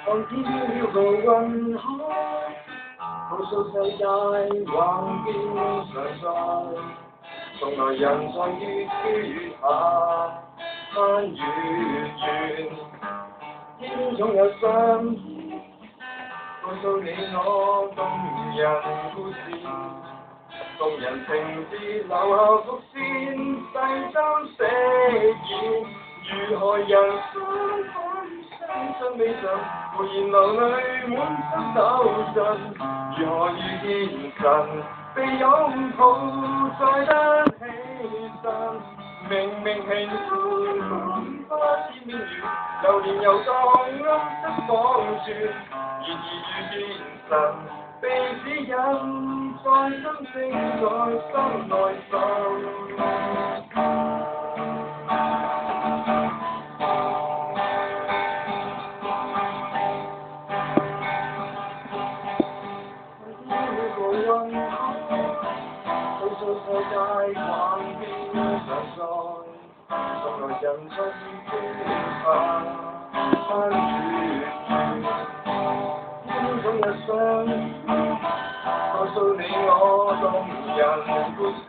當天了個雲海，告訴世界橫掂常在，從來人在越跳越下，攀越遠，天總有相依，告訴你我動人故事，動人情節留下伏線，細心寫意，如何人生相信未曾無言流淚滿身抖震，如何遇見神被擁抱再得起身，明明平凡花似面緣，流連遊蕩暗得恍轉，然而遇見神被指引再心聲在心內滲。告訴世界橫掂常在，從來人在越下攀越遠，天總有相依，告訴你我動人故事，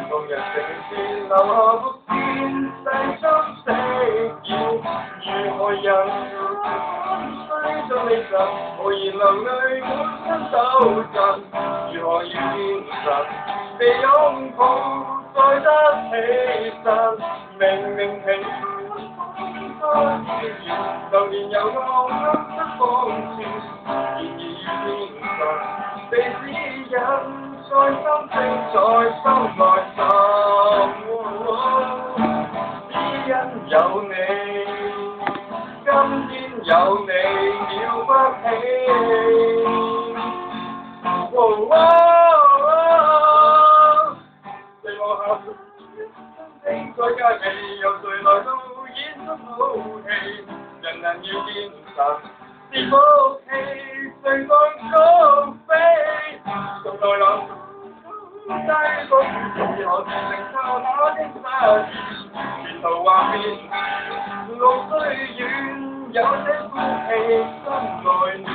動人情節留下伏線，細心寫意，如何人生將未曾無言流淚滿身抖震，如何遇見神被擁抱再得起身，明明平凡自然流連遊蕩暗得恍轉，然而遇見神被指引再心聲在心內滲，只因有你，今天有你了不起。誰落下聲在街尾，由誰來到演出好戲？人人遇見神是福氣，誰當高飛？從來難低谷如何承受那的失意？前途幻變，路雖遠，有些福氣心內暖。